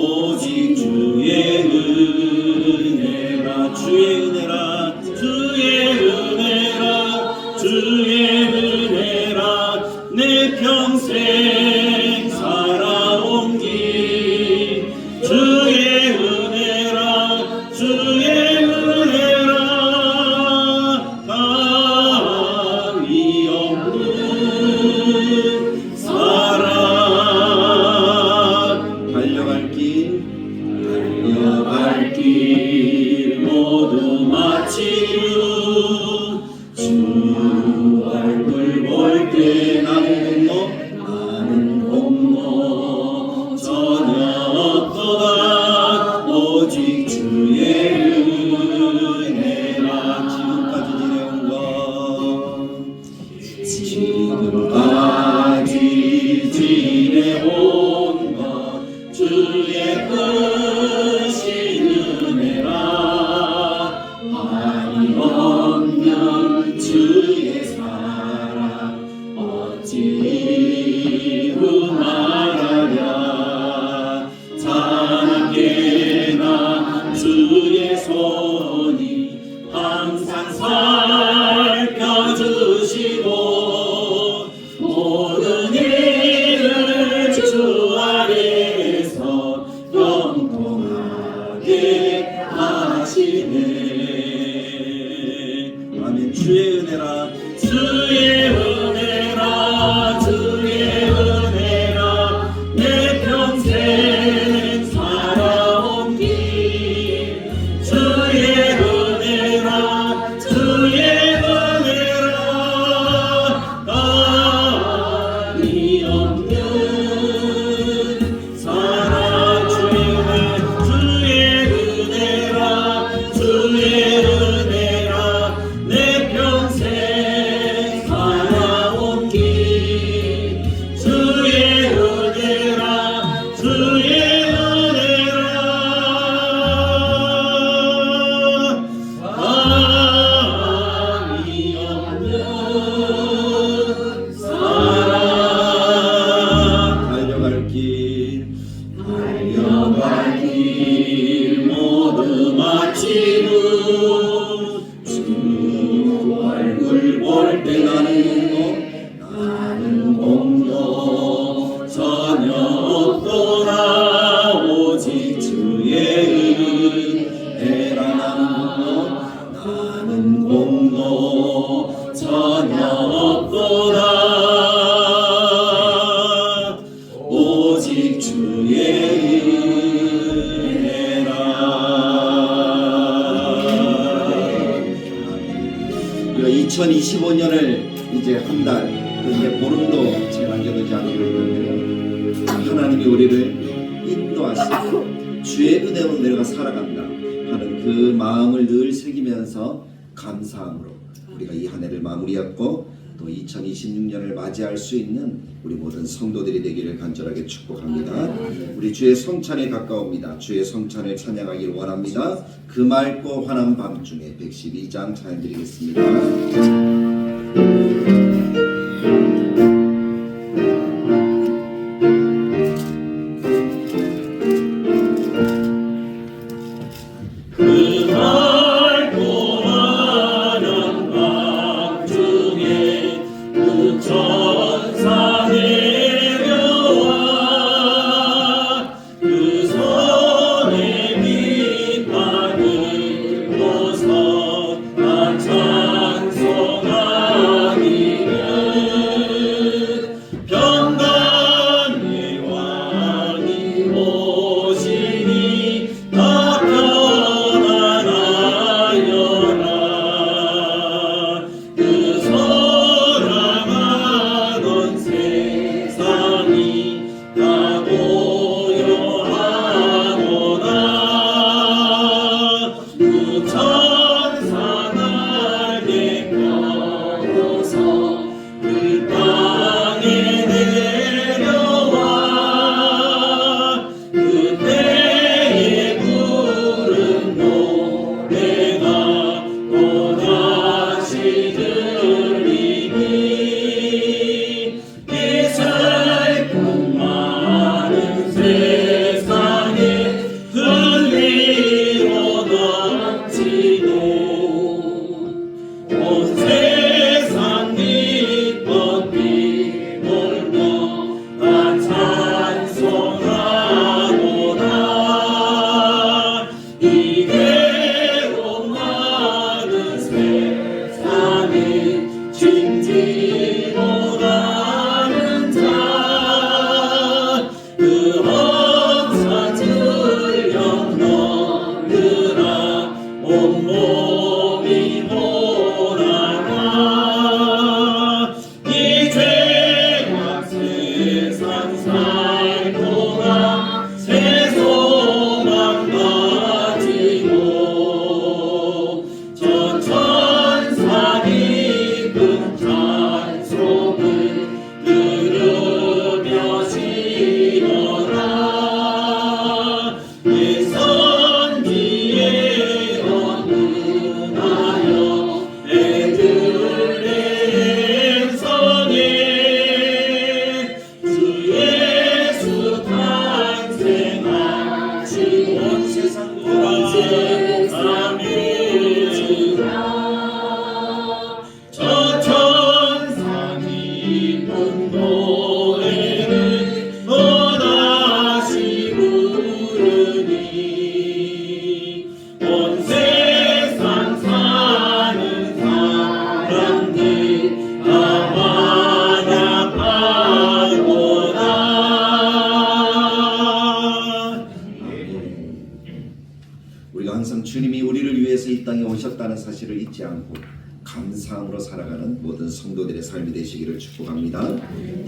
오직 주의 은혜라 주의 은혜라 주의 은혜라 주의 은혜라 내 평생 살아온 길 주의 은혜라 주의 은혜라 감히 없는 사랑 달려갈 길 모두 마치고 주 얼굴 볼 때 나는 공로 전혀 없도다 오직 주의 은혜라 지금까지 지내온 것 주의 크신 은혜라 한이 없는 주의 사랑 어찌 말하랴 자나깨나 주의 손이 항상 살펴주시고 모든 일을 주 아래에서 영통하게 하시네. 아멘. 주의 은혜라 주의 은혜라 주의 은혜라 내 평생 살아온 길 주의 은혜라 주의 은혜라 감히 없는 사랑 주의 은혜라 주의 은혜라 내 평생 살아온 길 주의 은혜라 주의 은혜라 감히 없는 사랑 달려갈 길 모두 마치고 주 얼굴 볼 때 나는 공로 전혀 없도다 오직 주의 은혜라 나는 공로 전혀 없도다 오직 주의 은혜라. 2025년을 이제 한 달, 이제 보름도 채 남겨두지 않고 있는데요. 하나님이 우리를 인도하시고 주의 은혜로 내가 살아간다 하는 그 마음을 늘 새기면서 감사함으로 우리가 이 한 해를 마무리했고 또 2026년을 맞이할 수 있는 우리 모든 성도들이 되기를 간절하게 축복합니다. 우리 주의 성찬에 가까웁니다. 주의 성찬을 찬양하길 원합니다. 그 맑고 환한 밤중에 112장 찬양드리겠습니다. 찬송하니 우리가 항상 주님이 우리를 위해서 이 땅에 오셨다는 사실을 잊지 않고 감사함으로 살아가는 모든 성도들의 삶이 되시기를 축복합니다.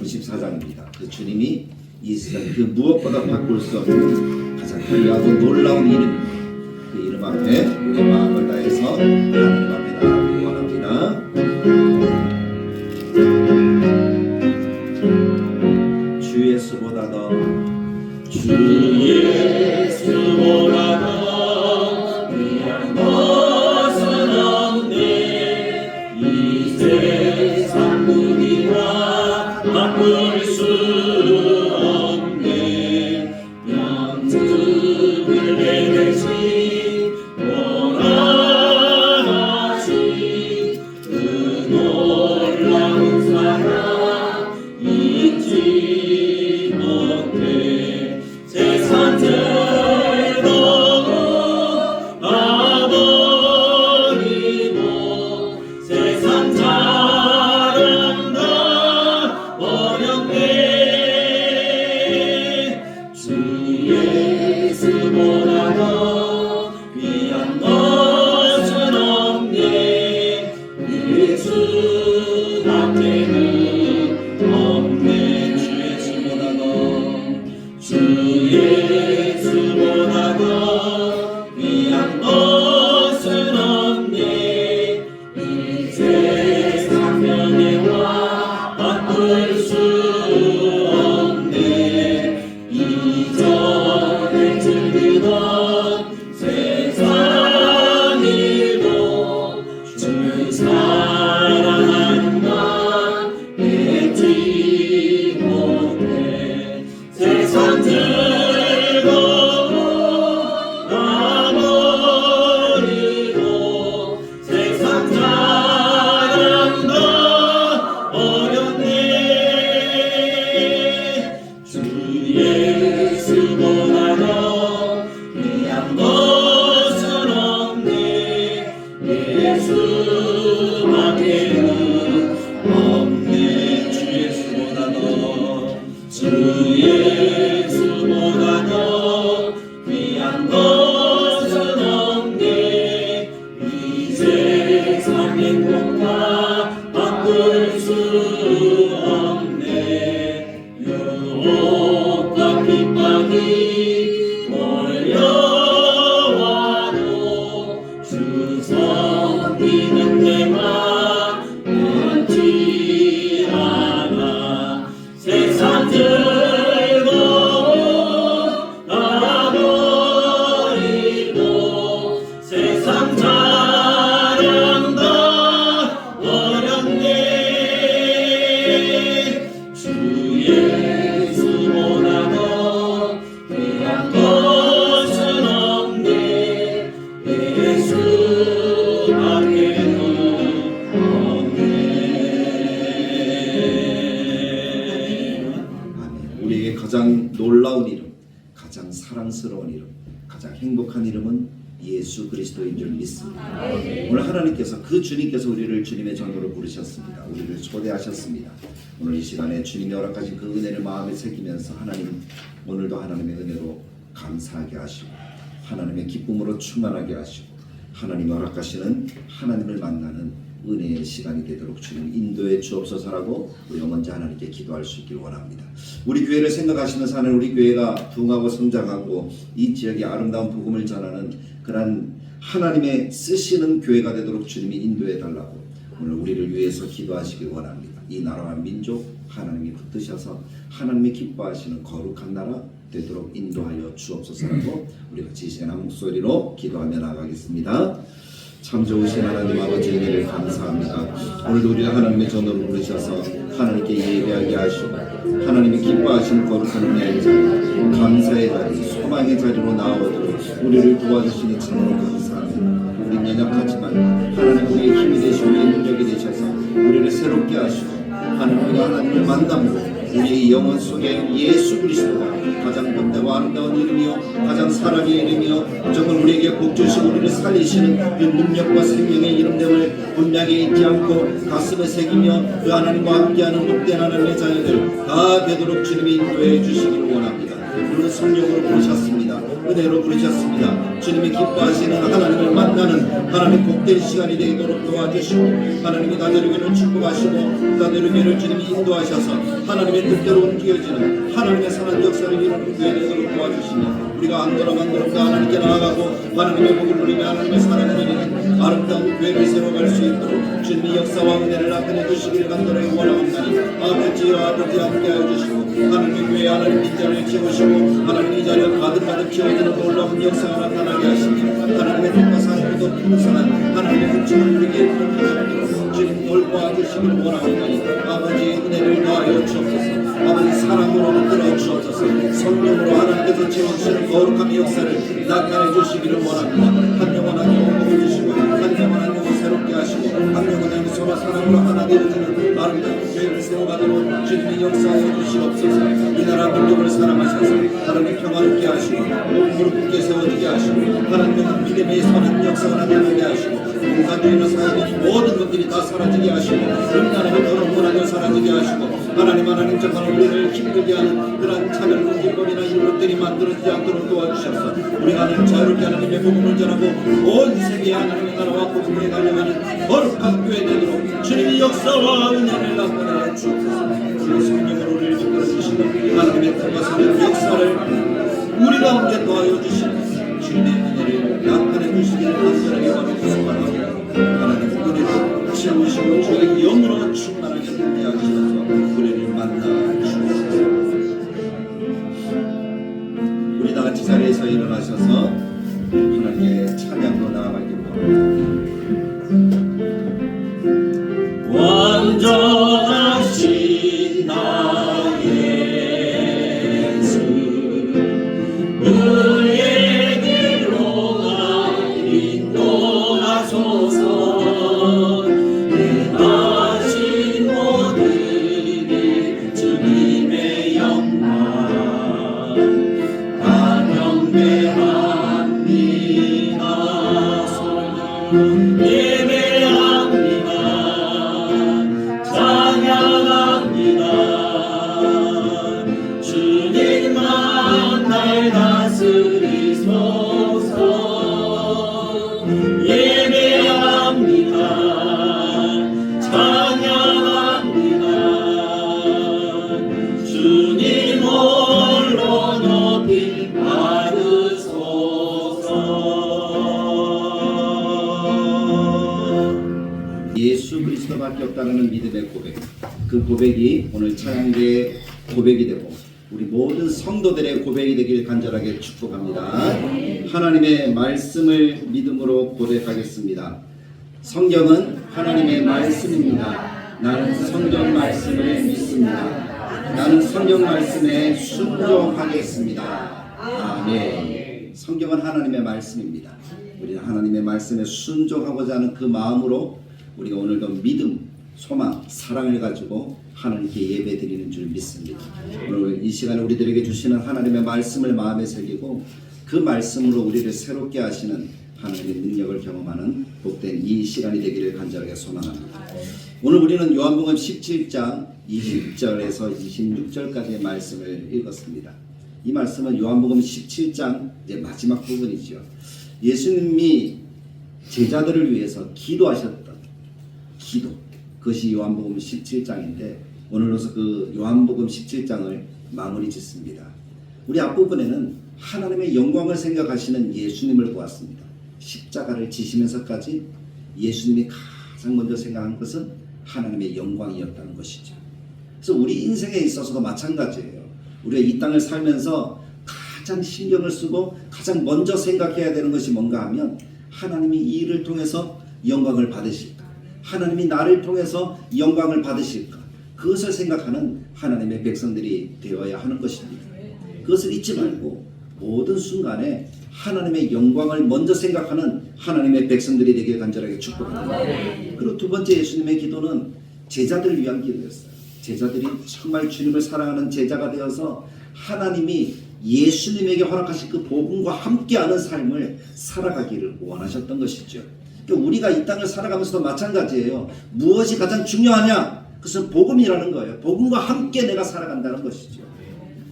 94장입니다. 그 주님이 이 세상 그 무엇보다 바꿀 수 없는 가장 귀하고 놀라운 이름입니다. 그 이름 앞에 우리의 마음을 다해서 하나님 앞에 나아가기 원합니다. 주 예수보다 더 주 예수보다 더 귀한 것은 없네. 이 세상 무기와 바꿀 수 없네. 영특을 내리신 원하신 그 놀라운 사랑 잊지 못해. 세상 들고 아버리고 세상 자랑다 어렵네. 주 예수보다 더 귀한 것은 없네. 예수 밖에는 없네. 주 예수보다 더 주 예수보다 더 귀한 것은 없네. 이 세상 명예와 바꿀 수 없네. 이전에 즐기던 세상 일도 주 사랑하는 것 잊지 못해. 세상 들고 나버리고 세상 자랑다 어렵네. 주 예수보다 더 귀한 것은 없네. 예수 밖에는 없네. 주 예수보다 더 주 예수보다 더 귀한 것은 없네. 이 세상 행복과 바꿀 수 없네. 유혹과 핍박이 몰려와도 주 섬기는 내가 변치 않아. 세상 들고 나버리고 세상 자랑다 어렵네. 주 예수보다 더 귀한 것은 없네. 예수 밖에는 우리에게 가장 놀라운 이름, 가장 사랑스러운 이름, 가장 행복한 이름은 예수 그리스도인 줄 믿습니다. 오늘 하나님께서 그 주님께서 우리를 주님의 전도로 부르셨습니다. 우리를 초대하셨습니다. 오늘 이 시간에 주님이 허락하신 그 은혜를 마음에 새기면서 하나님 오늘도 하나님의 은혜로 감사하게 하시고 하나님의 기쁨으로 충만하게 하시고 하나님이 허락하시는 하나님을 만나는 은혜의 시간이 되도록 주님 인도해 주옵소서라고 우리가 먼저 하나님께 기도할 수 있기를 원합니다. 우리 교회를 생각하시면서 하는 우리 교회가 부흥하고 성장하고 이 지역에 아름다운 복음을 전하는 그런 하나님의 쓰시는 교회가 되도록 주님이 인도해 달라고 오늘 우리를 위해서 기도하시길 원합니다. 이 나라와 민족 하나님이 붙드셔서 하나님이 기뻐하시는 거룩한 나라 되도록 인도하여 주옵소서라고 우리가 지시한 목소리로 기도하며 나가겠습니다. 참 좋으신 하나님 아버지 은혜를 감사합니다. 오늘도 우리를 하나님의 전으로 부르셔서 하나님께 예배하게 하시고 하나님이 기뻐하시는 거룩한 은혜의 자리, 감사의 자리, 소망의 자리로 나아오도록 우리를 도와주시니 참으로 감사합니다. 우리는 연약하지만 하나님 우리의 힘이 되시고 능력이 되셔서 우리를 새롭게 하시고 하나님을 만남으로 우리의 영혼 속에 예수 그리스도가 가장 복되고 아름다운 이름이요 가장 사랑의 이름이요 정말 우리에게 복 주시고 우리를 살리시는 그 능력과 생명의 이름됨을 분명히 잊지 않고 가슴에 새기며 그 하나님과 함께하는 복된 하나님의 자녀들 다 되도록 주님이 인도해 주시기를 원합니다. 오늘 성령으로 부르셨습니다. 은혜로 부르셨습니다. 주님이 기뻐하시는 하나님을 만나는 하나님 복된 시간이 되도록 도와주시고 하나님이 다대루교를 축복하시고 다대루교를 주님이 인도하셔서 하나님의 뜻대로 움직여지는 하나님의 선한 역사를 이루는 교회 되도록 도와주시며 우리가 안도록 하나님께 나아가고 하나님의 복을 누리며 하나님의 사랑을 누리는 아름다운 교회를 세워갈 수 있도록 주님이 역사와 은혜를 나타내 주시기를 간절히 원하옵나니 아버지 함께하여 주시고 하나님의 교회 하나님 빈자리를 채우시고 하나님 이 자리에 가득가득 채워지는 놀라운 역사가 나타나게 하시니 하나님의 뜻과 사랑으로 풍성한 하나님의 흠집을 누리게 하시도록 주님 돌보아 주시기를 원하옵나니 아버지의 은혜를 더하여 주옵소서. 아버지 사랑으로 이끌어 주옵소서. 성령으로 하나님께서 채워주시는 거룩함의 역사를 나타내 주시기를 원합니다. 한 영혼 한 영혼 먹어 주시고 한 영혼 한 영혼 새롭게 하시고 한 영혼 한 서로 사랑으로 하나 되어지는 아름다운 교회를 세워가도록 주님이 역사하여 주시옵소서. 이 나라 민족을 사랑하셔서 하나님의 평화롭게 하시고 무릎 꿇게 세워지게 하시고 하나님의 믿음의 선한 역사가 나타나게 하시고 가지고 사는 모든 것들이 다 사라지게 하시고 음란하고 그런 문화도 사라지게 하시고 하나님 정말 우리를 힘들게 하는 그런 차별 금지법이나 이런 것들이 만들어지지 않도록 도와주셔서 우리가 하나님 자유롭게 하나님의 복음을 전하고 온 세계에 하나님의 나라와 복음을 달려가는 거룩한 교회 되도록 주님의 역사와 은혜를 나타내 주옵소서. 주의 성령으로 우리를 이끌어 주시고 하나님의 뜻과 선한 역사를 우리 가운데 도와여 주시고 주님의 은혜를 나타내 주시기를 간절하게 원하옵소서. 하나님 은혜로 채우시고 주의 영으로 충만하게 되게 하시옵소서. 우리를 만나 주옵소서. 우리 다 같이 자리에서 일어나셔서 하나님께 찬양으로 나아가기를 원합니다. 완전하신 나의 예수 우리의 길로가 인도하소서. 행하신 모든 일 주님의 영광 다 경배합니다. 손을 예배합니다. 찬양합니다. 주님만 날 다스리소서. 예배합니다. 찬양합니다. 주님 홀로 높이 받으소서. 예수 그리스도밖에 없다는 믿음의 고백, 그 고백이 오늘 찬양대의 고백이 되고 우리 모든 성도들의 고백이 되길 간절하게 축복합니다. 하나님의 말씀을 믿음으로 고백하겠습니다. 성경은 하나님의 말씀입니다. 나는 성경 말씀을 믿습니다. 나는 성경 말씀에 순종하겠습니다. 아멘. 성경은 하나님의 말씀입니다. 우리는 하나님의 말씀에 순종하고자 하는 그 마음으로 우리가 오늘도 믿음, 소망, 사랑을 가지고 하나님께 예배드리는 줄 믿습니다. 오늘 이 시간에 우리들에게 주시는 하나님의 말씀을 마음에 새기고 그 말씀으로 우리를 새롭게 하시는 하나님의 능력을 경험하는 복된 이 시간이 되기를 간절하게 소망합니다. 오늘 우리는 요한복음 17장 20절에서 26절까지의 말씀을 읽었습니다. 이 말씀은 요한복음 17장 이제 마지막 부분이죠. 예수님이 제자들을 위해서 기도하셨던 기도, 그것이 요한복음 17장인데 오늘로서 그 요한복음 17장을 마무리 짓습니다. 우리 앞부분에는 하나님의 영광을 생각하시는 예수님을 보았습니다. 십자가를 지시면서까지 예수님이 가장 먼저 생각한 것은 하나님의 영광이었다는 것이죠. 그래서 우리 인생에 있어서도 마찬가지예요. 우리가 이 땅을 살면서 가장 신경을 쓰고 가장 먼저 생각해야 되는 것이 뭔가 하면 하나님이 이 일을 통해서 영광을 받으실까? 하나님이 나를 통해서 영광을 받으실까? 그것을 생각하는 하나님의 백성들이 되어야 하는 것입니다. 그것을 잊지 말고 모든 순간에 하나님의 영광을 먼저 생각하는 하나님의 백성들이 되길 간절하게 축복합니다. 그리고 두 번째 예수님의 기도는 제자들을 위한 기도였어요. 제자들이 정말 주님을 사랑하는 제자가 되어서 하나님이 예수님에게 허락하신 그 복음과 함께하는 삶을 살아가기를 원하셨던 것이죠. 그러니까 우리가 이 땅을 살아가면서도 마찬가지예요. 무엇이 가장 중요하냐? 그것은 복음이라는 거예요. 복음과 함께 내가 살아간다는 것이죠.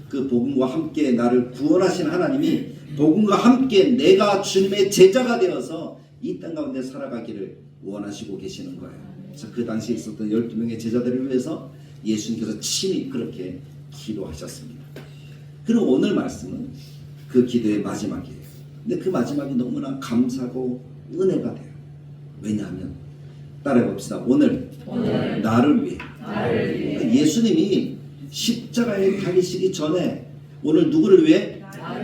그 복음과 함께 나를 구원하신 하나님이 복음과 함께 내가 주님의 제자가 되어서 이 땅 가운데 살아가기를 원하시고 계시는 거예요. 그래서 그 당시에 있었던 12명의 제자들을 위해서 예수님께서 친히 그렇게 기도하셨습니다. 그리고 오늘 말씀은 그 기도의 마지막이에요. 근데 그 마지막이 너무나 감사하고 은혜가 돼요. 왜냐하면 따라해 봅시다. 오늘 나를 위해. 그러니까 예수님이 십자가에 달리시기 전에 오늘 누구를 위해?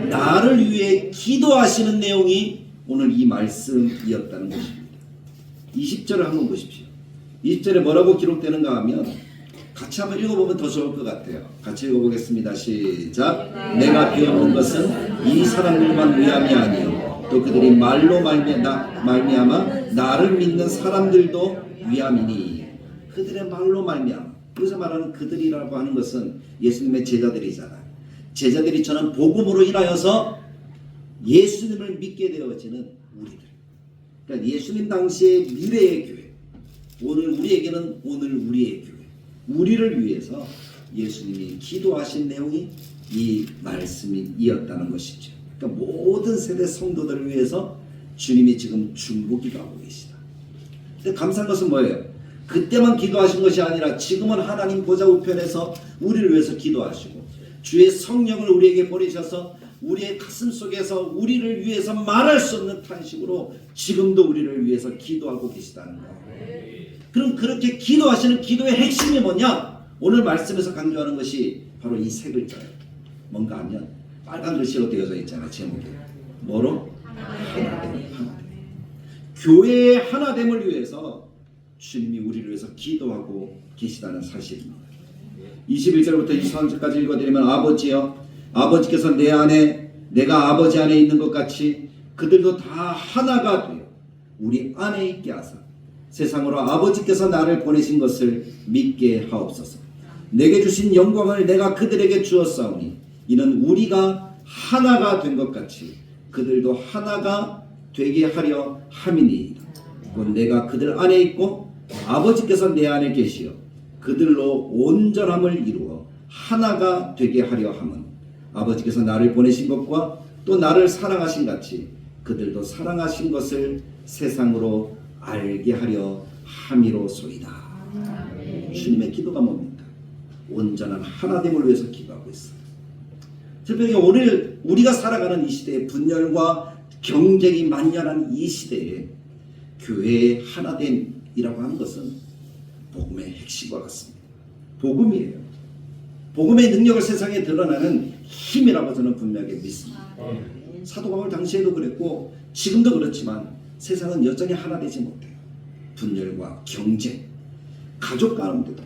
나를 위해 기도하시는 내용이 오늘 이 말씀이었다는 것입니다. 20절을 한번 보십시오. 20절에 뭐라고 기록되는가 하면 같이 한번 읽어보면 더 좋을 것 같아요. 같이 읽어보겠습니다. 시작. 내가 배워온 것은 이 사람들만 위함이 아니요 또 그들이 말로 말미암아 나를 믿는 사람들도 위함이니. 그들의 말로 말미암아. 여기서 말하는 그들이라고 하는 것은 예수님의 제자들이잖아요. 제자들이 전한 복음으로 인하여서 예수님을 믿게 되어지는 우리들. 그러니까 예수님 당시의 미래의 교회, 오늘 우리에게는 오늘 우리의 교회, 우리를 위해서 예수님이 기도하신 내용이 이 말씀이었다는 것이죠. 그러니까 모든 세대 성도들을 위해서 주님이 지금 중보기도하고 계시다. 근데 감사한 것은 뭐예요? 그때만 기도하신 것이 아니라 지금은 하나님 보좌 우편에서 우리를 위해서 기도하시고 주의 성령을 우리에게 보내셔서 우리의 가슴 속에서 우리를 위해서 말할 수 없는 탄식으로 지금도 우리를 위해서 기도하고 계시다는 거예요. 그럼 그렇게 기도하시는 기도의 핵심이 뭐냐? 오늘 말씀에서 강조하는 것이 바로 이 세 글자예요. 뭔가 하면 빨간 글씨로 되어져 있잖아요. 제목에. 뭐로? 하나됨. 교회의 하나됨을 위해서 주님이 우리를 위해서 기도하고 계시다는 사실입니다. 21절부터 23절까지 읽어드리면 아버지여 아버지께서 내 안에 내가 아버지 안에 있는 것 같이 그들도 다 하나가 되어 우리 안에 있게 하사 세상으로 아버지께서 나를 보내신 것을 믿게 하옵소서. 내게 주신 영광을 내가 그들에게 주었사오니 이는 우리가 하나가 된 것 같이 그들도 하나가 되게 하려 함이니이다. 곧 내가 그들 안에 있고 아버지께서 내 안에 계시어 그들로 온전함을 이루어 하나가 되게 하려 함은 아버지께서 나를 보내신 것과 또 나를 사랑하신 같이 그들도 사랑하신 것을 세상으로 알게 하려 함이로소이다. 주님의 기도가 뭡니까? 온전한 하나됨을 위해서 기도하고 있어요. 특별히 오늘 우리가 살아가는 이 시대에 분열과 경쟁이 만연한 이 시대에 교회의 하나됨이라고 하는 것은 복음의 핵심과 같습니다. 복음이에요. 복음의 능력을 세상에 드러나는 힘이라고 저는 분명하게 믿습니다. 사도 바울 당시에도 그랬고 지금도 그렇지만 세상은 여전히 하나 되지 못해요. 분열과 경쟁, 가족 가운데도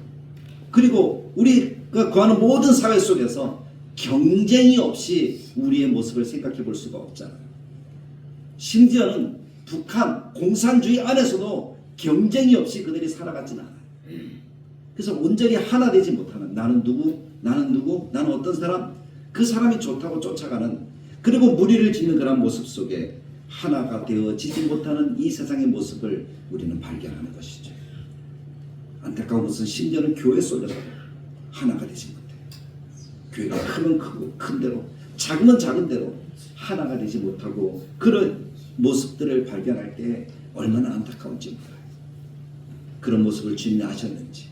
그리고 우리가 거하는 모든 사회 속에서 경쟁이 없이 우리의 모습을 생각해 볼 수가 없잖아요. 심지어는 북한 공산주의 안에서도 경쟁이 없이 그들이 살아가진 않아요. 그래서 온전히 하나 되지 못하는 나는 누구, 나는 어떤 사람, 그 사람이 좋다고 쫓아가는 그리고 무리를 짓는 그런 모습 속에 하나가 되어지지 못하는 이 세상의 모습을 우리는 발견하는 것이죠. 안타까운 것은 심지어는 교회 속에서 하나가 되지 못해요. 교회가 크면 크고 큰 대로 작으면 작은 대로 하나가 되지 못하고 그런 모습들을 발견할 때 얼마나 안타까운지 몰라요. 그런 모습을 주님이 아셨는지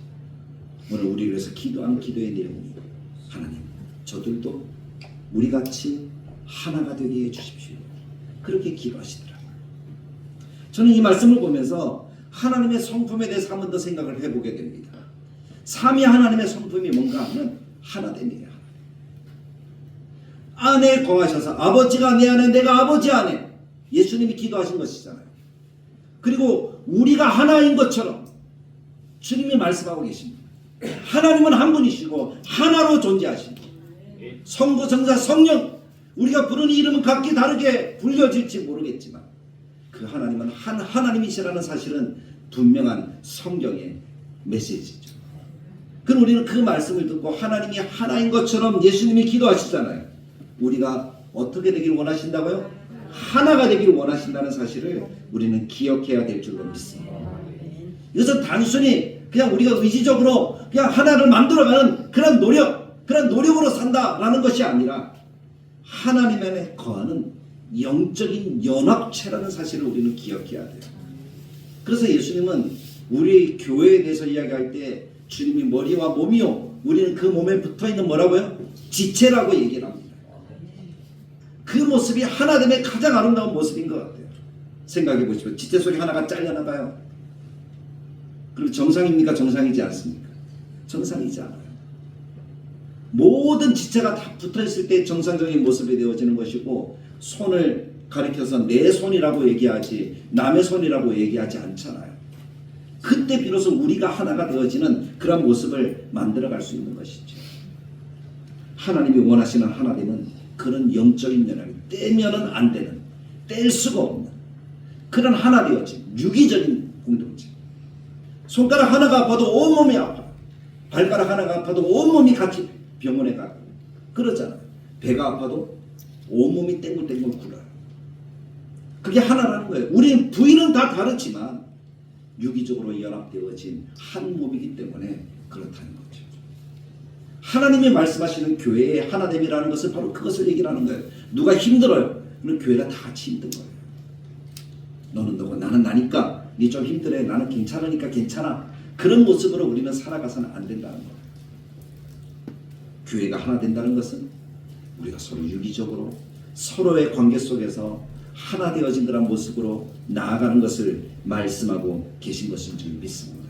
오늘 우리를 위해서 기도한 기도의 내용이 하나님 저들도 우리같이 하나가 되게 해주십시오. 그렇게 기도하시더라고요. 저는 이 말씀을 보면서 하나님의 성품에 대해서 한 번 더 생각을 해보게 됩니다. 삼위 하나님의 성품이 뭔가 하면 하나됨이에요. 안에 거하셔서 아버지가 내 안에 내가 아버지 안에 예수님이 기도하신 것이잖아요. 그리고 우리가 하나인 것처럼 주님이 말씀하고 계십니다. 하나님은 한 분이시고 하나로 존재하시고 성부 성자 성령 우리가 부르는 이름은 각기 다르게 불려질지 모르겠지만 그 하나님은 한 하나님이시라는 사실은 분명한 성경의 메시지죠. 그럼 우리는 그 말씀을 듣고 하나님이 하나인 것처럼 예수님이 기도하시잖아요. 우리가 어떻게 되기를 원하신다고요? 하나가 되기를 원하신다는 사실을 우리는 기억해야 될 줄로 믿습니다. 이것은 단순히 그냥 우리가 의지적으로 그냥 하나를 만들어가는 그런 노력으로 산다라는 것이 아니라 하나님 안에 거하는 영적인 연합체라는 사실을 우리는 기억해야 돼요. 그래서 예수님은 우리 교회에 대해서 이야기할 때 주님이 머리와 몸이요, 우리는 그 몸에 붙어있는 뭐라고요? 지체라고 얘기를 합니다. 그 모습이 하나됨의 가장 아름다운 모습인 것 같아요. 생각해 보시면 지체 속에 하나가 잘려나가요. 그리고 정상입니까? 정상이지 않습니까? 정상이지 않아요. 모든 지체가 다 붙어있을 때 정상적인 모습이 되어지는 것이고, 손을 가리켜서 내 손이라고 얘기하지 남의 손이라고 얘기하지 않잖아요. 그때 비로소 우리가 하나가 되어지는 그런 모습을 만들어갈 수 있는 것이죠. 하나님이 원하시는 하나됨은 그런 영적인 연합이 떼면은 안 되는, 뗄 수가 없는 그런 하나 되어진 유기적인 공동체. 손가락 하나가 아파도 온몸이 아파요. 발가락 하나가 아파도 온몸이 같이 병원에 가고 그러잖아요. 배가 아파도 온몸이 땡글땡글 굴어요. 그게 하나라는 거예요. 우리 부위는 다 다르지만 유기적으로 연합되어진 한 몸이기 때문에 그렇다는 거죠. 하나님이 말씀하시는 교회의 하나됨이라는 것은 바로 그것을 얘기하는 거예요. 누가 힘들어요? 그럼 교회가 다 같이 힘든 거예요. 너는 너고 나는 나니까 니 좀 힘들어, 나는 괜찮으니까 괜찮아. 그런 모습으로 우리는 살아가서는 안 된다는 거예요. 교회가 하나 된다는 것은 우리가 서로 유기적으로 서로의 관계 속에서 하나 되어진 그런 모습으로 나아가는 것을 말씀하고 계신 것인 줄 믿습니다.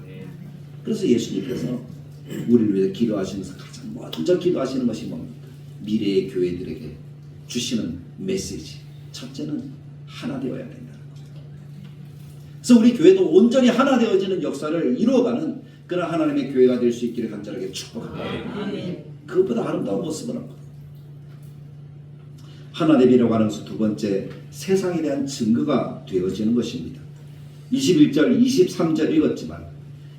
그래서 예수님께서 우리를 위해 기도하시면서 가장 먼저 기도하시는 것이 뭡니까? 미래의 교회들에게 주시는 메시지. 첫째는 하나 되어야 된다는 거예요. 그래서 우리 교회도 온전히 하나 되어지는 역사를 이루어가는 그런 하나님의 교회가 될 수 있기를 간절하게 축복합니다. 그것보다 아름다운 모습은 없거든요. 하나됨이라고 하는 것은 두 번째, 세상에 대한 증거가 되어지는 것입니다. 21절, 23절 읽었지만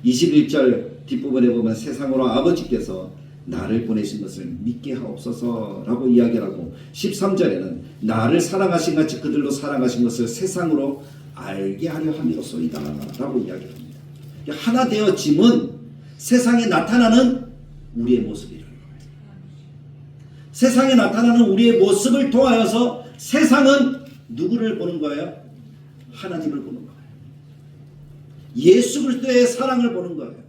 21절 뒷부분에 보면 세상으로 아버지께서 나를 보내신 것을 믿게 하옵소서라고 이야기를 하고, 13절에는 나를 사랑하신 같이 그들로 사랑하신 것을 세상으로 알게 하려 함이로소이다 라고 이야기를 합니다. 하나 되어짐은 세상에 나타나는 우리의 모습이라는 거예요. 세상에 나타나는 우리의 모습을 통하여서 세상은 누구를 보는 거예요? 하나님을 보는 거예요. 예수 그리스도의 사랑을 보는 거예요.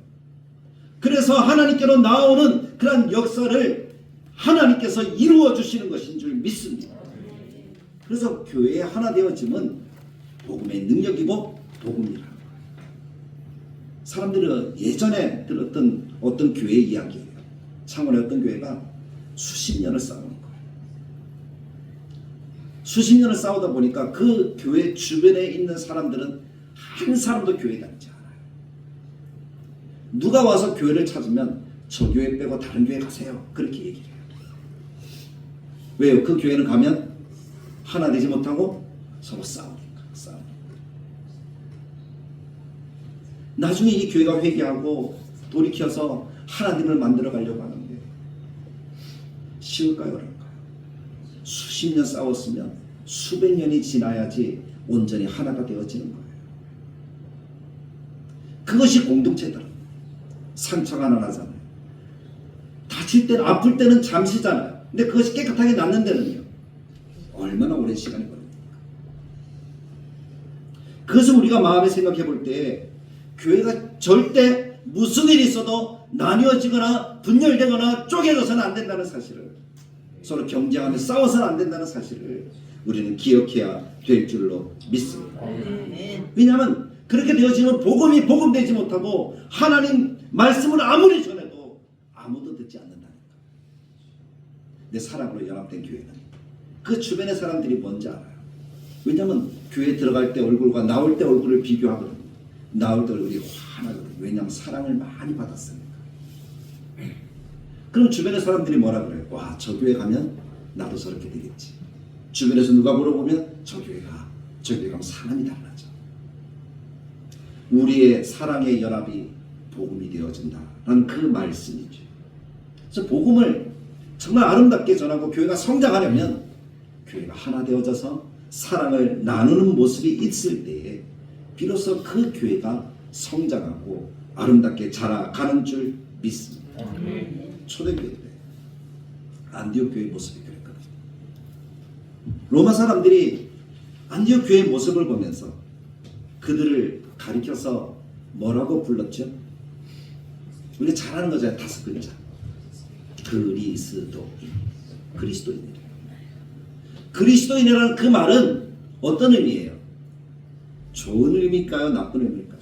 그래서 하나님께로 나오는 그런 역사를 하나님께서 이루어 주시는 것인 줄 믿습니다. 그래서 교회의 하나 되어짐은 복음의 능력이고 복음이라는 거예요. 사람들은 예전에 들었던 어떤 교회 이야기예요. 창원의 어떤 교회가 수십 년을 싸우는 거예요. 수십 년을 싸우다 보니까 그 교회 주변에 있는 사람들은 한 사람도 교회 다니지 않아요. 누가 와서 교회를 찾으면 저 교회 빼고 다른 교회 가세요. 그렇게 얘기를 해요. 왜요? 그 교회는 가면 하나 되지 못하고 서로 싸우니까. 나중에 이 교회가 회개하고 돌이켜서 하나님을 만들어 가려고 하는데 쉬울까요? 어려울까요? 수십 년 싸웠으면 수백 년이 지나야지 온전히 하나가 되어지는 거예요. 그것이 공동체다. 상처가 하나 나잖아요. 다칠 때는, 아플 때는 잠시잖아요. 근데 그것이 깨끗하게 낫는 데는요, 얼마나 오랜 시간이 걸립니까? 그것을 우리가 마음에 생각해 볼 때 교회가 절대 무슨 일이 있어도 나뉘어지거나 분열되거나 쪼개져서는 안 된다는 사실을, 서로 경쟁하며 싸워서는 안 된다는 사실을 우리는 기억해야 될 줄로 믿습니다. 왜냐하면 그렇게 되어지면 복음이 복음되지 못하고 하나님 말씀을 아무리 전해도 아무도 듣지 않는다니까. 내 사랑으로 연합된 교회는 그 주변의 사람들이 뭔지 알아요. 왜냐하면 교회에 들어갈 때 얼굴과 나올 때 얼굴을 비교하거든요. 나올 때 얼굴이 환하거든요. 왜냐하면 사랑을 많이 받았으니까. 그럼 주변의 사람들이 뭐라 그래요? 와, 저 교회 가면 나도 저렇게 되겠지. 주변에서 누가 물어보면 저 교회 가면 사람이 달라져. 우리의 사랑의 연합이 복음이 되어진다라는 그 말씀이죠. 그래서 복음을 정말 아름답게 전하고 교회가 성장하려면 교회가 하나 되어져서 사랑을 나누는 모습이 있을 때에 비로소 그 교회가 성장하고 아름답게 자라가는 줄 믿습니다. 초대교회 때 안디옥 교회 모습이 그랬거든요. 로마 사람들이 안디옥 교회의 모습을 보면서 그들을 가리켜서 뭐라고 불렀죠? 우리가 잘 아는 거잖아요. 5글자. 그리스도인이라. 그리스도인이라는 그 말은 어떤 의미예요? 좋은 의미일까요? 나쁜 의미일까요?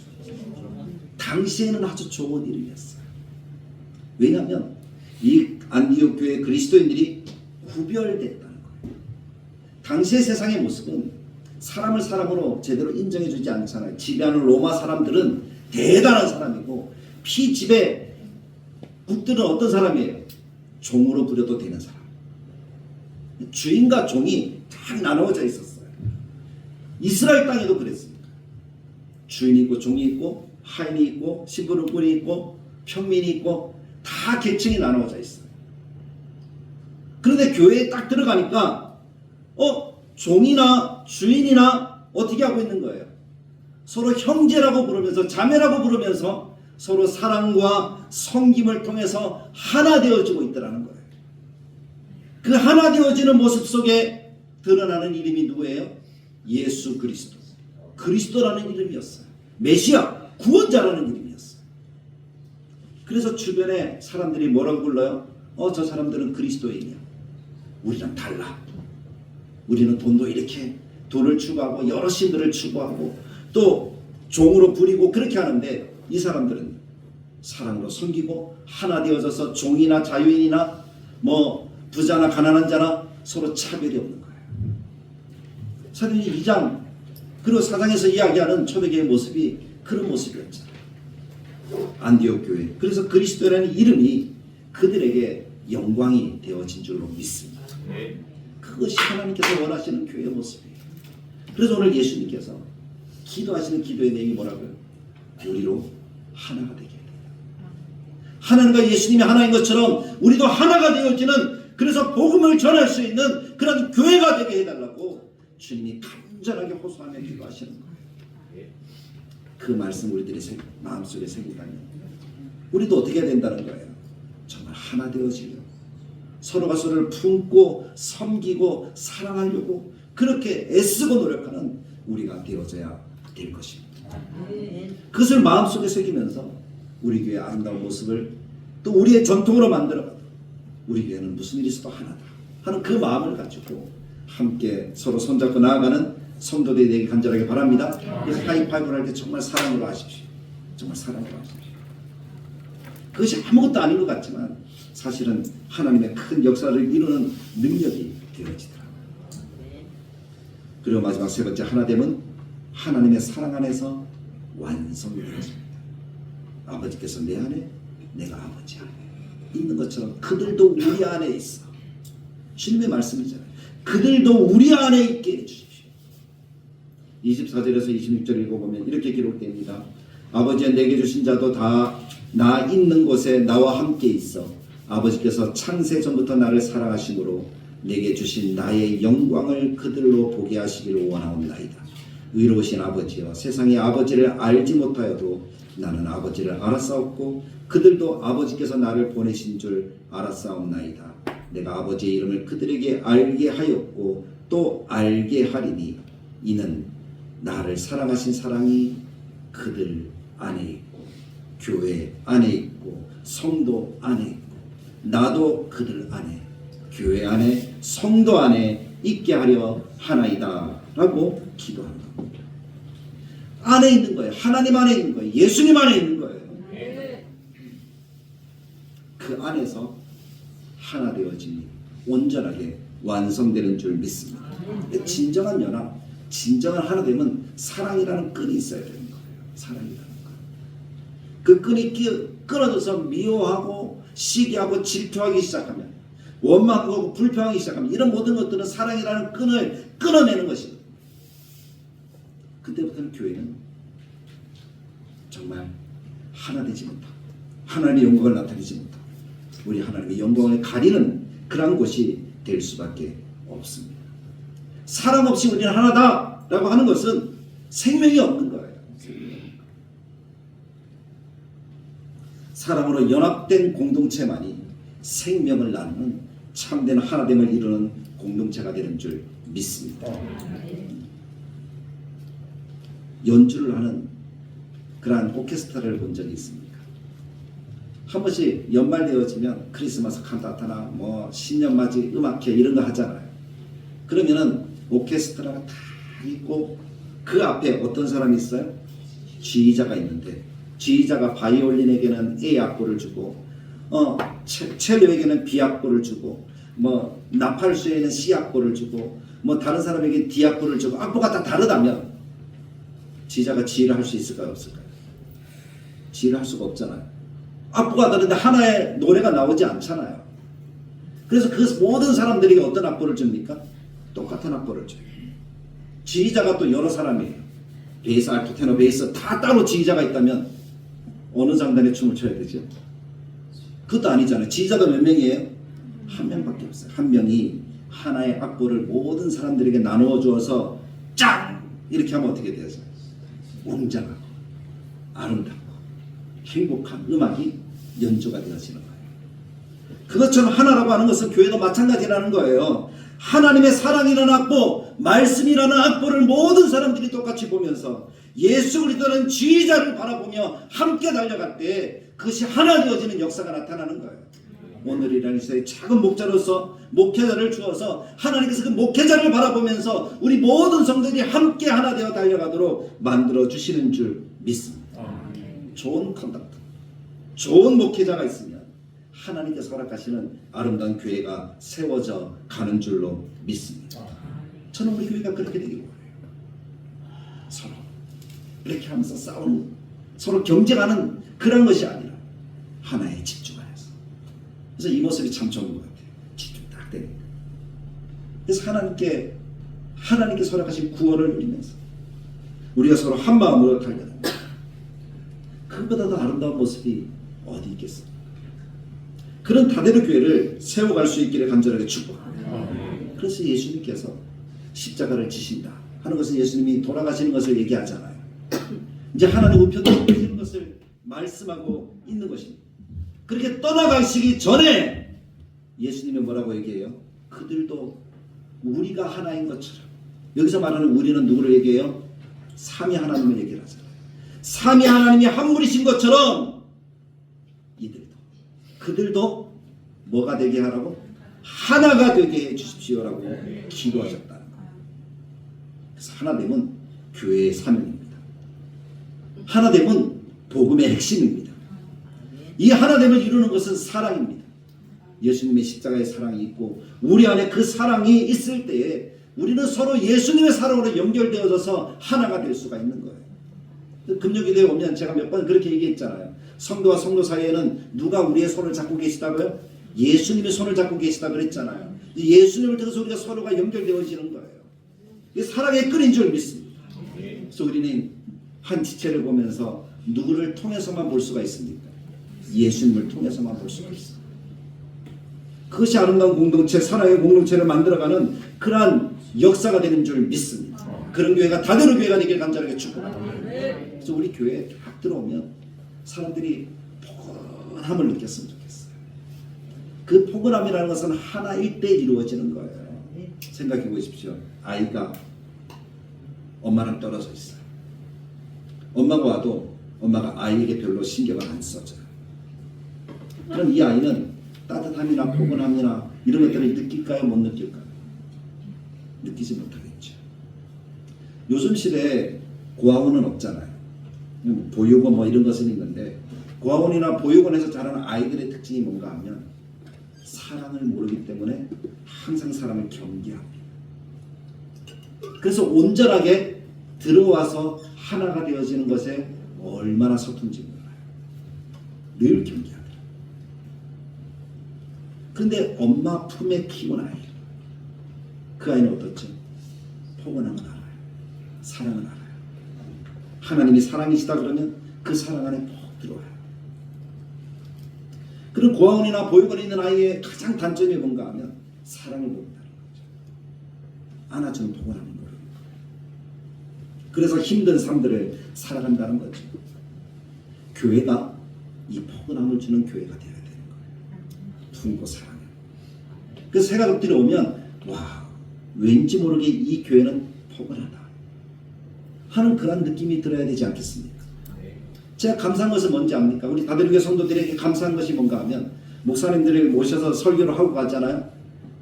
당시에는 아주 좋은 이름이었어요. 왜냐하면 이 안디옥 교회 그리스도인들이 구별됐다는 거예요. 당시의 세상의 모습은 사람을 사람으로 제대로 인정해주지 않잖아요. 지배하는 로마 사람들은 대단한 사람이고 피지배 국들은 어떤 사람이에요? 종으로 부려도 되는 사람. 주인과 종이 딱 나누어져 있었어요. 이스라엘 땅에도 그랬습니다. 주인이 있고 종이 있고 하인이 있고 신부름꾼이 있고 평민이 있고 다 계층이 나누어져 있어요. 그런데 교회에 딱 들어가니까 종이나 주인이나 어떻게 하고 있는 거예요? 서로 형제라고 부르면서 자매라고 부르면서 서로 사랑과 섬김을 통해서 하나 되어지고 있더라는 거예요. 그 하나 되어지는 모습 속에 드러나는 이름이 누구예요? 예수 그리스도. 그리스도라는 이름이었어요. 메시아, 구원자라는 이름이었어요. 그래서 주변에 사람들이 뭐라고 불러요? 저 사람들은 그리스도인이야. 우리랑 달라. 우리는 돈도 이렇게 돈을 추구하고 여러 신들을 추구하고 또 종으로 부리고 그렇게 하는데 이 사람들은 사랑으로 섬기고 하나 되어져서 종이나 자유인이나 뭐 부자나 가난한 자나 서로 차별이 없는 거예요. 사도행전 2장 그리고 4장에서 이야기하는 초대교회의 모습이 그런 모습이었잖아요. 안디옥 교회. 그래서 그리스도라는 이름이 그들에게 영광이 되어진 줄로 믿습니다. 그것이 하나님께서 원하시는 교회의 모습이에요. 그래서 오늘 예수님께서 기도하시는 기도의 내용이 뭐라고요? 우리로 하나가 되게 해야 돼요. 하나님과 예수님이 하나인 것처럼 우리도 하나가 되어지는 그래서 복음을 전할 수 있는 그런 교회가 되게 해달라고 주님이 간절하게 호소하며 기도하시는 거예요. 그 말씀 우리들의 마음속에 새기다니 우리도 어떻게 해야 된다는 거예요? 정말 하나 되어지려 서로가 서로를 품고 섬기고 사랑하려고 그렇게 애쓰고 노력하는 우리가 되어져야 될 것입니다. 그것을 마음속에 새기면서 우리 교회의 아름다운 모습을 또 우리의 전통으로 만들어가도 우리 교회는 무슨 일이 있어도 하나다 하는 그 마음을 가지고 함께 서로 손잡고 나아가는 성도들이 되기 간절하게 바랍니다. 그래서 하이파이브를 할 때 정말 사랑으로 하십시오. 정말 사랑으로 하십시오. 그것이 아무것도 아닌 것 같지만 사실은 하나님의 큰 역사를 이루는 능력이 되어지더라고요. 그리고 마지막 세 번째 하나됨은 하나님의 사랑 안에서 완성되어집니다. 아버지께서 내 안에 내가 아버지 안에 있는 것처럼 그들도 우리 안에 있어. 주님의 말씀이잖아요. 그들도 우리 안에 있게 해주십시오. 24절에서 26절 읽어보면 이렇게 기록됩니다. 아버지가 내게 주신 자도 다 나 있는 곳에 나와 함께 있어 아버지께서 창세 전부터 나를 사랑하심으로 내게 주신 나의 영광을 그들로 보게 하시기를 원하옵나이다. 의로우신 아버지여 세상이 아버지를 알지 못하여도 나는 아버지를 알았사옵고 그들도 아버지께서 나를 보내신 줄 알았사옵나이다. 내가 아버지의 이름을 그들에게 알게 하였고 또 알게 하리니 이는 나를 사랑하신 사랑이 그들 안에 있고 교회 안에 있고 성도 안에 있고 나도 그들 안에 교회 안에 성도 안에 있게 하려 하나이다 라고 기도합니다. 안에 있는 거예요. 하나님 안에 있는 거예요. 예수님 안에 있는 거예요. 그 안에서 하나 되어짐이 온전하게 완성되는 줄 믿습니다. 진정한 연합, 진정한 하나 되면 사랑이라는 끈이 있어야 되는 거예요. 사랑이라는 끈. 그 끈이 끊어져서 미워하고 시기하고 질투하기 시작하면 원망하고 불평하기 시작하면 이런 모든 것들은 사랑이라는 끈을 끊어내는 것입니다. 그때부터는 교회는 정말 하나 되지 못하고 하나님의 영광을 나타내지 못하고 우리 하나님의 영광을 가리는 그런 곳이 될 수밖에 없습니다. 사랑 없이 우리는 하나다라고 하는 것은 생명이 없는 거예요. 사랑으로 연합된 공동체만이 생명을 나누는 참된 하나됨을 이루는 공동체가 되는 줄 믿습니다. 연주를 하는 그러한 오케스트라를 본 적이 있습니까? 한 번씩 연말 되어지면 크리스마스 칸타타나 뭐 신년맞이 음악회 이런 거 하잖아요. 그러면은 오케스트라가 다 있고 그 앞에 어떤 사람이 있어요? 지휘자가 있는데 지휘자가 바이올린에게는 A 악보를 주고 첼로에게는 B 악보를 주고 뭐 나팔수에는 C 악보를 주고 뭐 다른 사람에게 D 악보를 주고 악보가 다 다르다면 지휘자가 지휘를 할 수 있을까요? 없을까요? 지휘를 할 수가 없잖아요. 악보가 다른데 하나의 노래가 나오지 않잖아요. 그래서 그 모든 사람들에게 어떤 악보를 줍니까? 똑같은 악보를 줘요. 지휘자가 또 여러 사람이에요. 베이스, 알토, 테너, 베이스 다 따로 지휘자가 있다면 어느 장단에 춤을 춰야 되죠? 그것도 아니잖아요. 지휘자가 몇 명이에요? 한 명밖에 없어요. 한 명이 하나의 악보를 모든 사람들에게 나누어 주어서 짱! 이렇게 하면 어떻게 되죠? 웅장하고 아름답고 행복한 음악이 연주가 되어지는 거예요. 그것처럼 하나라고 하는 것은 교회도 마찬가지라는 거예요. 하나님의 사랑이라는 악보, 말씀이라는 악보를 모든 사람들이 똑같이 보면서 예수 그리스도는 지휘자를 바라보며 함께 달려갈 때 그것이 하나 되어지는 역사가 나타나는 거예요. 오늘이라는 시대에 작은 목자로서 목회자를 주어서 하나님께서 그 목회자를 바라보면서 우리 모든 성도들이 함께 하나 되어 달려가도록 만들어 주시는 줄 믿습니다. 좋은 컨덕터, 좋은 목회자가 있으면 하나님께서 허락하시는 아름다운 교회가 세워져 가는 줄로 믿습니다. 저는 우리 교회가 그렇게 되길 원해요. 서로 이렇게 하면서 싸우는, 서로 경쟁하는 그런 것이 아니라 하나에 집중하여서. 그래서 이 모습이 참 좋은 것 같아요. 집중 딱 되니까. 그래서 하나님께 허락하신 구원을 누리면서 우리가 서로 한 마음으로 달려갑니다. 그보다 더 아름다운 모습이 어디 있겠습니까? 그런 다대로 교회를 세워갈 수 있기를 간절하게 축복합니다. 그래서 예수님께서 십자가를 지신다 하는 것은 예수님이 돌아가시는 것을 얘기하잖아요. 이제 하나님 우편으로 오시는 것을 말씀하고 있는 것입니다. 그렇게 떠나가시기 전에 예수님이 뭐라고 얘기해요? 그들도 우리가 하나인 것처럼. 여기서 말하는 우리는 누구를 얘기해요? 삼위 하나님을 얘기를 하잖아요. 삼위 하나님이 한 무리신 것처럼 그들도 뭐가 되게 하라고? 하나가 되게 해 주십시오라고 기도하셨다는 거예요. 그래서 하나됨은 교회의 사명입니다. 하나됨은 복음의 핵심입니다. 이 하나됨을 이루는 것은 사랑입니다. 예수님의 십자가의 사랑이 있고 우리 안에 그 사랑이 있을 때에 우리는 서로 예수님의 사랑으로 연결되어져서 하나가 될 수가 있는 거예요. 금요기도에 오면 제가 몇 번 그렇게 얘기했잖아요. 성도와 성도 사이에는 누가 우리의 손을 잡고 계시다고요? 예수님의 손을 잡고 계시다 그랬잖아요. 예수님을 통해서 우리가 서로가 연결되어지는 거예요. 사랑의 끈인 줄 믿습니다. 그래서 우리는 한 지체를 보면서 누구를 통해서만 볼 수가 있습니까? 예수님을 통해서만 볼 수가 있어요. 그것이 아름다운 공동체, 사랑의 공동체를 만들어가는 그러한 역사가 되는 줄 믿습니다. 그런 교회가 다대로 교회가 되길 간절하게 축복합니다. 그래서 우리 교회에 딱 들어오면 사람들이 포근함을 느꼈으면 좋겠어요. 그 포근함이라는 것은 하나일 때 이루어지는 거예요. 생각해 보십시오. 아이가 엄마랑 떨어져 있어요. 엄마가 와도 엄마가 아이에게 별로 신경을 안 써줘요. 그럼 이 아이는 따뜻함이나 포근함이나 이런 것들을 느낄까요? 못 느낄까요? 느끼지 못하겠죠. 요즘 시대에 고아원은 없잖아요. 보육원 뭐 이런 것은 있는데 고아원이나 보육원에서 자라는 아이들의 특징이 뭔가 하면 사랑을 모르기 때문에 항상 사람을 경계합니다. 그래서 온전하게 들어와서 하나가 되어지는 것에 얼마나 서툰지 몰라요. 늘 경계합니다. 그런데 엄마 품에 키운 아이, 그 아이는 어떻죠? 포근함을 알아요. 사랑을 알아요. 하나님이 사랑이시다 그러면 그 사랑 안에 푹 들어와요. 그런 고아원이나 보육원에 있는 아이의 가장 단점이 뭔가 하면 사랑을 모른다는 거죠. 안아주는 포근함을 모르는 거예요. 그래서 힘든 삶들을 살아간다는 거죠. 교회가 이 포근함을 주는 교회가 되어야 되는 거예요. 품고 사랑을. 그래서 새가족들이 오면 와, 왠지 모르게 이 교회는 포근하다. 하는 그런 느낌이 들어야 되지 않겠습니까? 제가 감사한 것은 뭔지 압니까? 우리 다들교회 성도들에게 감사한 것이 뭔가 하면 목사님들을 모셔서 설교를 하고 가잖아요.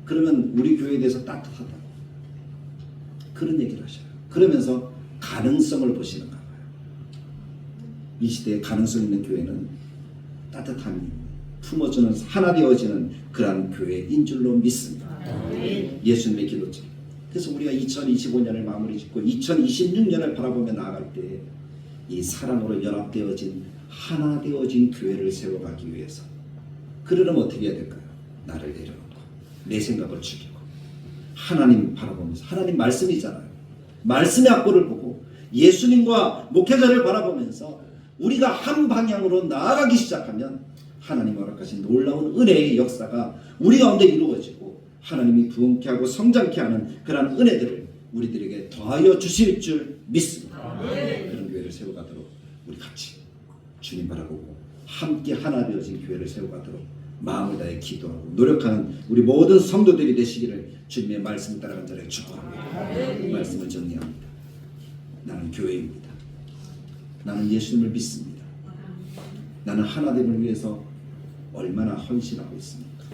그러면 우리 교회에 대해서 따뜻하다 그런 얘기를 하셔요. 그러면서 가능성을 보시는가 봐요. 이 시대에 가능성 있는 교회는 따뜻함이 품어주는 하나 되어지는 그러한 교회인 줄로 믿습니다. 예수님의 기도처럼. 그래서 우리가 2025년을 마무리 짓고 2026년을 바라보며 나아갈 때 이 사랑으로 연합되어진 하나 되어진 교회를 세워가기 위해서 그러려면 어떻게 해야 될까요? 나를 내려놓고 내 생각을 죽이고 하나님 바라보면서 하나님 말씀이잖아요. 말씀의 악보를 보고 예수님과 목회자를 바라보면서 우리가 한 방향으로 나아가기 시작하면 하나님 허락하신 놀라운 은혜의 역사가 우리 가운데 이루어지고 하나님이 부흥케 하고 성장케 하는 그러한 은혜들을 우리들에게 더하여 주실 줄 믿습니다. 그런 교회를 세워가도록 우리 같이 주님 바라보고 함께 하나 되어진 교회를 세워가도록 마음을 다해 기도하고 노력하는 우리 모든 성도들이 되시기를 주님의 말씀 따라 간절히 축복합니다. 이 말씀을 정리합니다. 나는 교회입니다. 나는 예수님을 믿습니다. 나는 하나됨을 위해서 얼마나 헌신하고 있습니까?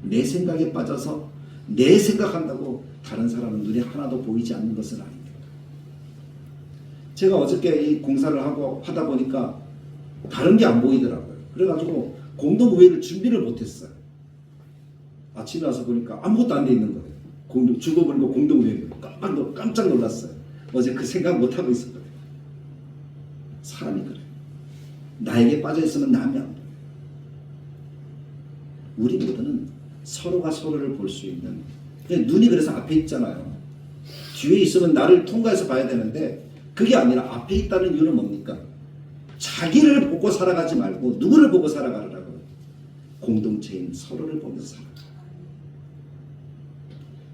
내 생각에 빠져서 내 생각한다고 다른 사람은 눈에 하나도 보이지 않는 것은 아닙니다. 제가 어저께 이 공사를 하고 하다 보니까 다른 게 안 보이더라고요. 그래가지고 공동의회를 준비를 못했어요. 아침에 와서 보니까 아무것도 안 돼 있는 거예요. 죽어버리고 공동의회 깜짝 놀랐어요. 어제 그 생각 못하고 있었거든요. 사람이 그래요. 나에게 빠져있으면 남이 안 보여요. 우리 모두는 서로가 서로를 볼 수 있는, 눈이 그래서 앞에 있잖아요. 뒤에 있으면 나를 통과해서 봐야 되는데 그게 아니라 앞에 있다는 이유는 뭡니까? 자기를 보고 살아가지 말고 누구를 보고 살아가라고요. 공동체인 서로를 보면서 살아가.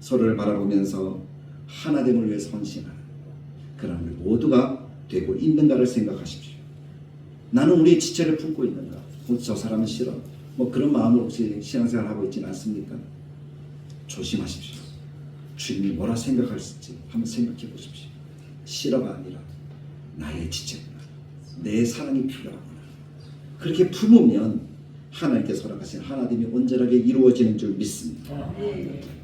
서로를 바라보면서 하나됨을 위해 헌신하는 그런 우리 모두가 되고 있는가를 생각하십시오. 나는 우리의 지체를 품고 있는가? 저 사람은 싫어. 뭐 그런 마음으로 혹시 신앙생활 하고 있지는 않습니까? 조심하십시오. 주님이 뭐라 생각할지 한번 생각해 보십시오. 싫어가 아니라 나의 지체구나. 내 사랑이 필요하구나. 그렇게 품으면 하나님께서 허락하신 하나됨이 온전하게 이루어지는 줄 믿습니다.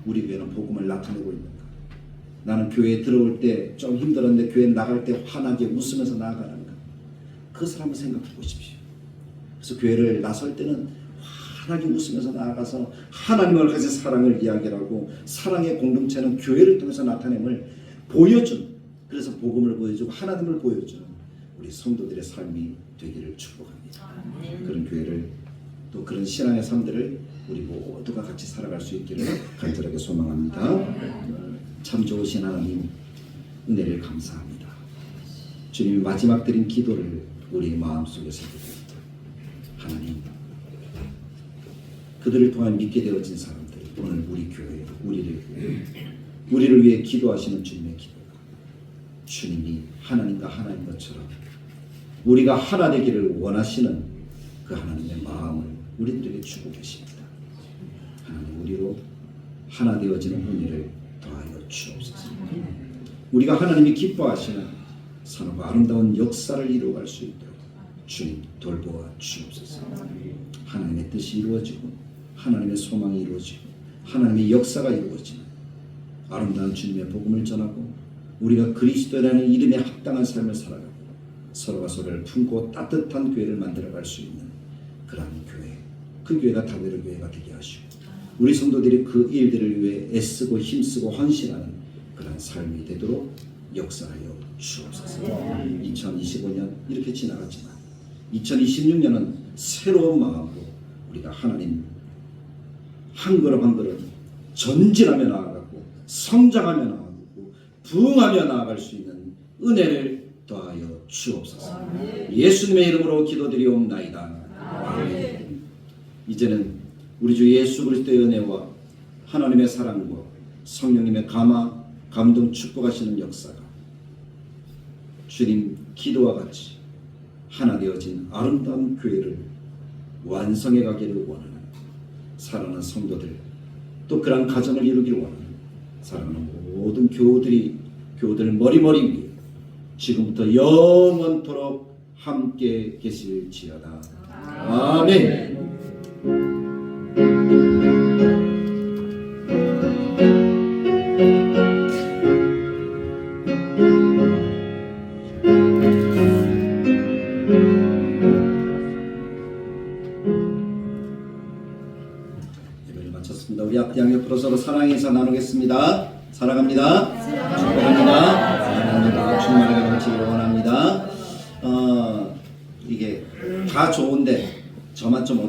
우리 교회는 복음을 나타내고 있는가? 나는 교회에 들어올 때 좀 힘들었는데 교회 나갈 때 환하게 웃으면서 나아가는가? 그것을 한번 생각해 보십시오. 그래서 교회를 나설 때는 환하게 웃으면서 나아가서 하나님을 가진 사랑을 이야기하고 사랑의 공동체는 교회를 통해서 나타냄을 보여준, 그래서 복음을 보여주고 하나님을 보여주는 우리 성도들의 삶이 되기를 축복합니다. 그런 교회를 또 그런 신앙의 삶들을 우리 모두가 같이 살아갈 수 있기를 간절하게 소망합니다. 참 좋으신 하나님 은혜를 감사합니다. 주님이 마지막 드린 기도를 우리 마음속에서 드립니다. 하나님, 그들을 통한 믿게 되어진 사람들, 오늘 우리 교회, 우리를 위해 기도하시는 주님의 기도가 주님이 하나님과 하나인 것처럼 우리가 하나 되기를 원하시는 그 하나님의 마음을 우리들에게 주고 계십니다. 하나님, 우리로 하나 되어지는 은혜를 더하여 주옵소서. 우리가 하나님이 기뻐하시는 선하고 아름다운 역사를 이루어갈 수 있도록 주님 돌보아 주옵소서. 하나님의 뜻이 이루어지고 하나님의 소망이 이루어지고 하나님의 역사가 이루어지는 아름다운 주님의 복음을 전하고 우리가 그리스도라는 이름에 합당한 삶을 살아가고 서로가 서로를 품고 따뜻한 교회를 만들어갈 수 있는 그런 교회, 그 교회가 다윗의 교회가 되게 하시고 우리 성도들이 그 일들을 위해 애쓰고 힘쓰고 헌신하는 그런 삶이 되도록 역사하여 주옵소서. 2025년 이렇게 지나갔지만 2026년은 새로운 마음으로 우리가 하나님 한 걸음 한 걸음 전진하며 나아가고 성장하며 나아가고 부흥하며 나아갈 수 있는 은혜를 더하여 주옵소서. 예수님의 이름으로 기도드리옵나이다. 아멘. 이제는 우리 주 예수 그리스도의 은혜와 하나님의 사랑과 성령님의 감동 축복하시는 역사가 주님 기도와 같이 하나 되어진 아름다운 교회를 완성해 가기를 원하는 사랑하는 성도들, 또 그런 가정을 이루기를 원하는 사랑하는 모든 교우들 머리머리 위에 지금부터 영원토록 함께 계실지어다. 아멘. 예배를 마쳤습니다. 우리 앞 양옆으로 서로 사랑의 인사 나누겠습니다. 사랑합니다. 축복합니다. 사랑합니다. 충만하게 넘치기를 원합니다. 이게 다 좋은데 저만 좀